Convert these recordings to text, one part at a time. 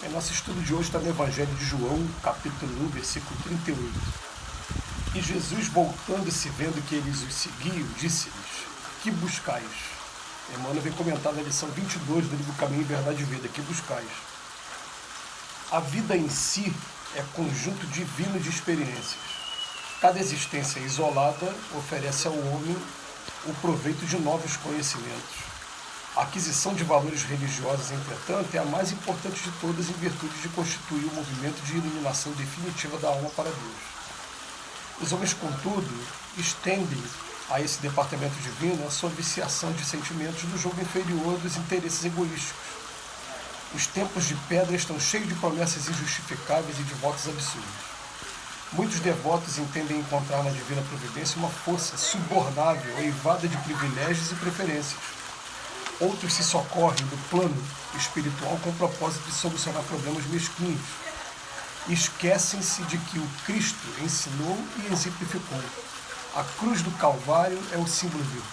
Em nosso estudo de hoje está no Evangelho de João, capítulo 1, versículo 38. E Jesus, voltando-se, vendo que eles os seguiam, disse-lhes: Que buscais? Emmanuel vem comentar na lição 22 do livro Caminho, Verdade e Vida: Que buscais? A vida em si é conjunto divino de experiências. Cada existência isolada oferece ao homem o proveito de novos conhecimentos. A aquisição de valores religiosos, entretanto, é a mais importante de todas em virtude de constituir o movimento de iluminação definitiva da alma para Deus. Os homens, contudo, estendem a esse departamento divino a sua viciação de sentimentos do jogo inferior dos interesses egoísticos. Os templos de pedra estão cheios de promessas injustificáveis e de votos absurdos. Muitos devotos entendem encontrar na divina providência uma força subornável, eivada de privilégios e preferências. Outros se socorrem do plano espiritual com o propósito de solucionar problemas mesquinhos. Esquecem-se de que o Cristo ensinou e exemplificou. A cruz do Calvário é o símbolo vivo.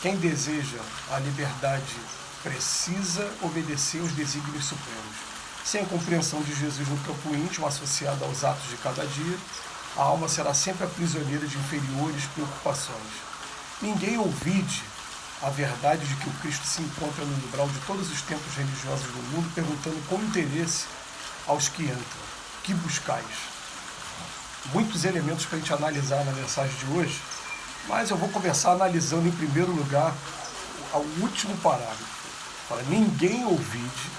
Quem deseja a liberdade precisa obedecer aos desígnios supremos. Sem a compreensão de Jesus no campo íntimo, associada aos atos de cada dia, a alma será sempre a prisioneira de inferiores preocupações. Ninguém ouvide a verdade de que o Cristo se encontra no umbral de todos os templos religiosos do mundo, perguntando com interesse aos que entram: Que buscais? Muitos elementos para a gente analisar na mensagem de hoje, mas eu vou começar analisando em primeiro lugar o último parágrafo. Fala: ninguém ouvide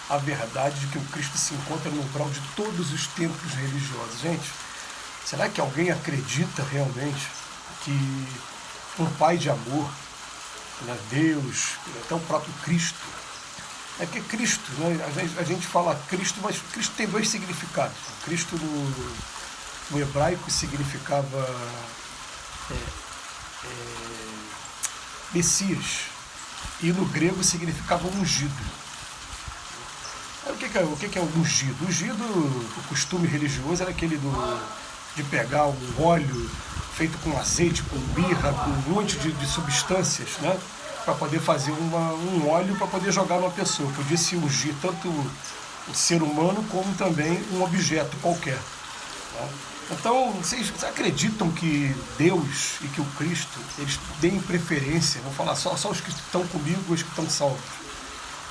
a verdade de que o Cristo se encontra no umbral de todos os templos religiosos. Gente, será que alguém acredita realmente que um Pai de amor, Deus, até o próprio Cristo? É que Cristo, né? A gente fala Cristo, mas Cristo tem dois significados. Cristo no hebraico significava Messias, e no grego significava ungido. O que é o ungido? Ungido, o costume religioso era aquele de pegar um óleo feito com azeite, com mirra, com um monte de substâncias, né? Para poder fazer um óleo para poder jogar numa pessoa. Podia se ungir tanto o ser humano como também um objeto qualquer, né? Então, vocês acreditam que Deus e que o Cristo, eles deem preferência, vou falar só os que estão comigo, os que estão salvos?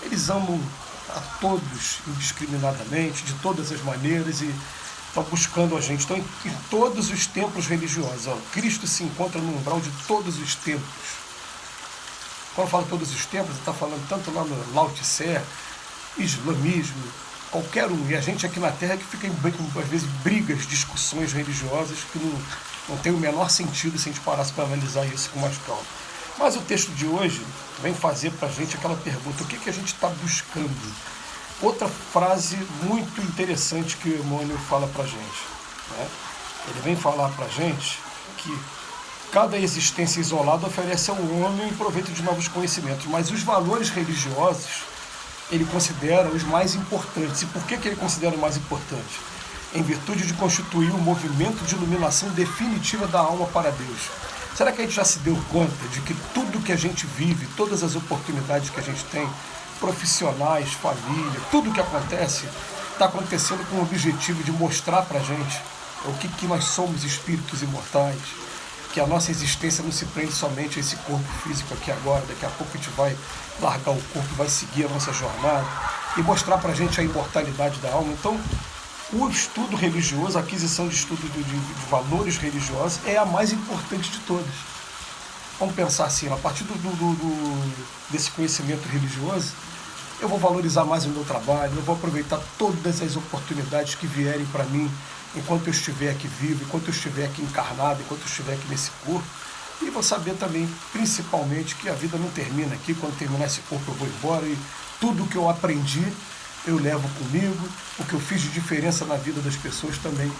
Eles amam a todos indiscriminadamente, de todas as maneiras, e estão buscando a gente. Estão em todos os templos religiosos. Cristo se encontra no umbral de todos os templos. Quando eu falo todos os templos, está falando tanto lá no Lao Tse, islamismo, qualquer um. E a gente aqui na Terra que fica em, às vezes, brigas, discussões religiosas que não tem o menor sentido se a gente parasse para analisar isso com mais calma. Mas o texto de hoje vem fazer para a gente aquela pergunta: o que a gente está buscando? Outra frase muito interessante que o Emmanuel fala para a gente, né? Ele vem falar para a gente que cada existência isolada oferece ao homem proveito de novos conhecimentos, mas os valores religiosos ele considera os mais importantes. E por que ele considera os mais importantes? Em virtude de constituir um movimento de iluminação definitiva da alma para Deus. Será que a gente já se deu conta de que tudo que a gente vive, todas as oportunidades que a gente tem, profissionais, família, tudo que acontece, está acontecendo com o objetivo de mostrar para a gente o que nós somos, espíritos imortais, que a nossa existência não se prende somente a esse corpo físico aqui agora, daqui a pouco a gente vai largar o corpo, vai seguir a nossa jornada, e mostrar para a gente a imortalidade da alma. Então, o estudo religioso, a aquisição de estudo de valores religiosos é a mais importante de todas. Vamos pensar assim: a partir desse conhecimento religioso, eu vou valorizar mais o meu trabalho, eu vou aproveitar todas as oportunidades que vierem para mim enquanto eu estiver aqui vivo, enquanto eu estiver aqui encarnado, enquanto eu estiver aqui nesse corpo. E vou saber também, principalmente, que a vida não termina aqui. Quando terminar esse corpo eu vou embora, e tudo que eu aprendi eu levo comigo. O que eu fiz de diferença na vida das pessoas também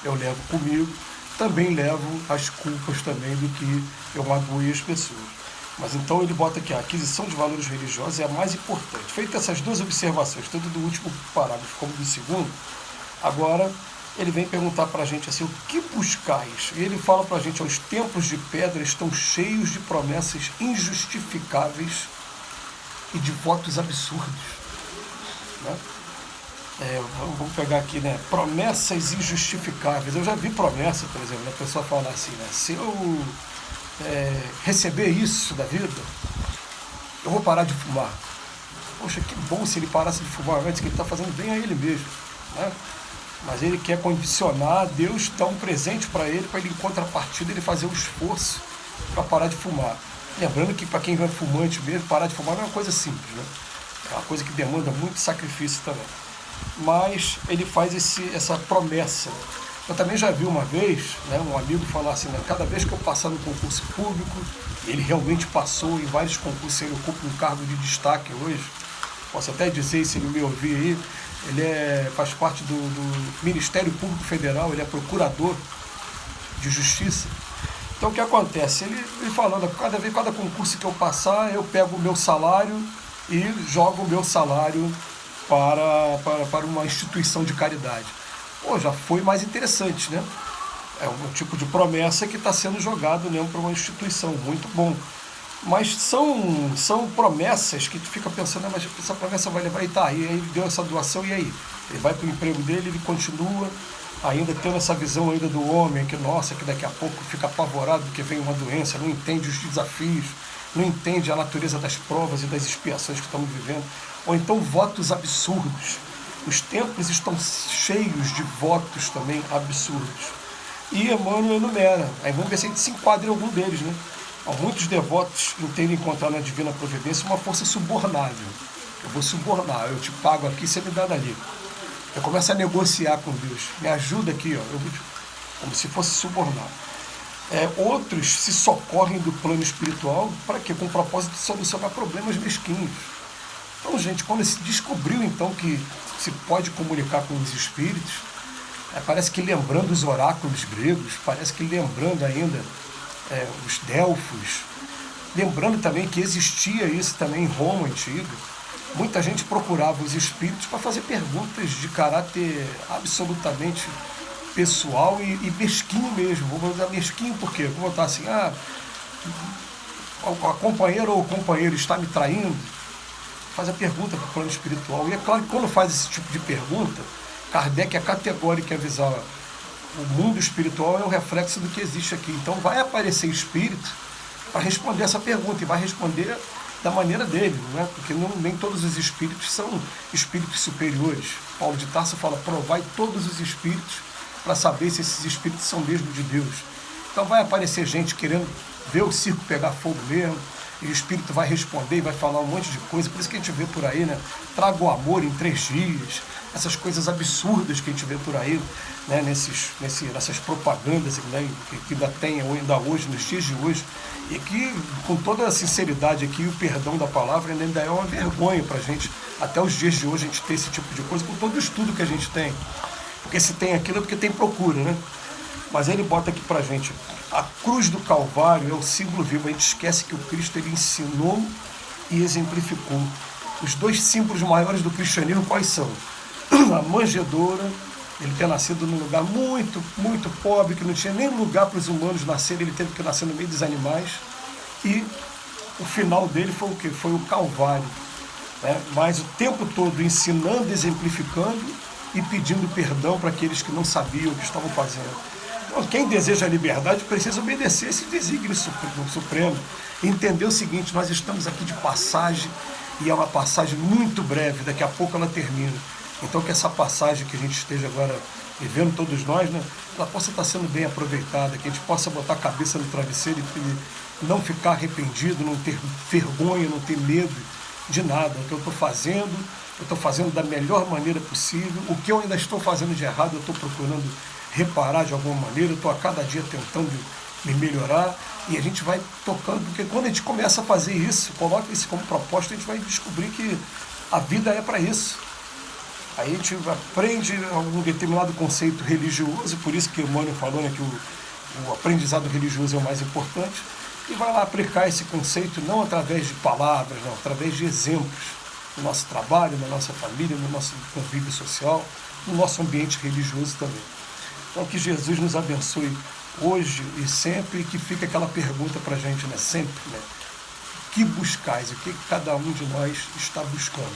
eu levo comigo. Também levo as culpas também do que eu magoei as pessoas. Mas então ele bota aqui: a aquisição de valores religiosos é a mais importante. Feitas essas duas observações, tanto do último parágrafo como do segundo, agora ele vem perguntar para a gente assim: o que buscais? E ele fala para a gente: os templos de pedra estão cheios de promessas injustificáveis e de votos absurdos, né? Vamos pegar aqui, né? Promessas injustificáveis. Eu já vi promessa, por exemplo, a pessoa falar assim, né? Se eu receber isso da vida, eu vou parar de fumar. Poxa, que bom se ele parasse de fumar antes, que ele está fazendo bem a ele mesmo, né? Mas ele quer condicionar Deus, dar um presente para ele em contrapartida, ele fazer um esforço para parar de fumar. Lembrando que para quem é fumante mesmo, parar de fumar não é uma coisa simples, né? É uma coisa que demanda muito sacrifício também. Mas ele faz essa promessa. Eu também já vi uma vez, né, um amigo falar assim, né, cada vez que eu passar no concurso público, ele realmente passou em vários concursos, ele ocupa um cargo de destaque hoje, posso até dizer, se ele me ouvir aí, ele faz parte do Ministério Público Federal, ele é procurador de justiça. Então o que acontece? Ele falando, cada concurso que eu passar, eu pego o meu salário e jogo o meu salário para uma instituição de caridade. Pô, já foi mais interessante, né? É um tipo de promessa que está sendo jogado mesmo para uma instituição, muito bom. Mas são promessas que tu fica pensando, mas essa promessa vai levar, e tá, e aí ele deu essa doação, e aí? Ele vai para o emprego dele, ele continua ainda tendo essa visão ainda do homem, que nossa, que daqui a pouco fica apavorado porque vem uma doença, não entende os desafios, não entende a natureza das provas e das expiações que estamos vivendo. Ou então votos absurdos. Os templos estão cheios de votos também absurdos. E Emmanuel enumera. Aí vamos ver se a gente se enquadra em algum deles, né? Muitos devotos entendem encontrar na Divina Providência uma força subornável. Eu vou subornar, eu te pago aqui, você me dá dali. Eu começo a negociar com Deus. Me ajuda aqui, ó, como se fosse subornar. Outros se socorrem do plano espiritual para quê? Com o propósito de solucionar problemas mesquinhos. Então, gente, quando se descobriu então que se pode comunicar com os espíritos, parece que lembrando os oráculos gregos, parece que lembrando ainda os Delfos, lembrando também que existia isso também em Roma antiga, muita gente procurava os espíritos para fazer perguntas de caráter absolutamente pessoal e mesquinho mesmo. Vou botar mesquinho por quê? Vou botar assim, a companheira ou o companheiro está me traindo? Faz a pergunta para o plano espiritual. E é claro que quando faz esse tipo de pergunta, Kardec é categórico em avisar, o mundo espiritual é um reflexo do que existe aqui. Então vai aparecer espírito para responder essa pergunta, e vai responder da maneira dele, né? Porque nem todos os espíritos são espíritos superiores. Paulo de Tarso fala, provai todos os espíritos para saber se esses espíritos são mesmo de Deus. Então vai aparecer gente querendo ver o circo pegar fogo mesmo, e o espírito vai responder e vai falar um monte de coisa. Por isso que a gente vê por aí, né? Traga o amor em 3 dias, essas coisas absurdas que a gente vê por aí, né? Nessas propagandas, né? que ainda tem ainda hoje, nos dias de hoje, e que, com toda a sinceridade aqui, o perdão da palavra ainda é uma vergonha para a gente, até os dias de hoje, a gente ter esse tipo de coisa, com todo o estudo que a gente tem. Porque se tem aquilo é porque tem procura, né? Mas ele bota aqui pra gente, a cruz do Calvário é o símbolo vivo. A gente esquece que o Cristo ele ensinou e exemplificou. Os 2 símbolos maiores do cristianismo quais são? A manjedoura, ele ter nascido num lugar muito, muito pobre, que não tinha nem lugar para os humanos nascerem, ele teve que nascer no meio dos animais. E o final dele foi o quê? Foi o Calvário. Né? Mas o tempo todo ensinando, exemplificando e pedindo perdão para aqueles que não sabiam o que estavam fazendo. Então, quem deseja a liberdade precisa obedecer esse desígnio supremo. Entender o seguinte, nós estamos aqui de passagem, e é uma passagem muito breve, daqui a pouco ela termina. Então que essa passagem que a gente esteja agora vivendo, todos nós, né, ela possa estar sendo bem aproveitada, que a gente possa botar a cabeça no travesseiro e não ficar arrependido, não ter vergonha, não ter medo de nada. O que eu estou fazendo da melhor maneira possível. O que eu ainda estou fazendo de errado, eu estou procurando reparar de alguma maneira, eu estou a cada dia tentando me melhorar, e a gente vai tocando, porque quando a gente começa a fazer isso, coloca isso como proposta, a gente vai descobrir que a vida é para isso. Aí a gente aprende algum determinado conceito religioso, por isso que o Emmanuel falou, né, que o aprendizado religioso é o mais importante, e vai lá aplicar esse conceito não através de palavras, não, através de exemplos, no nosso trabalho, na nossa família, no nosso convívio social, no nosso ambiente religioso também. Então que Jesus nos abençoe hoje e sempre, e que fica aquela pergunta para a gente, né, sempre, né? O que buscais? O que cada um de nós está buscando?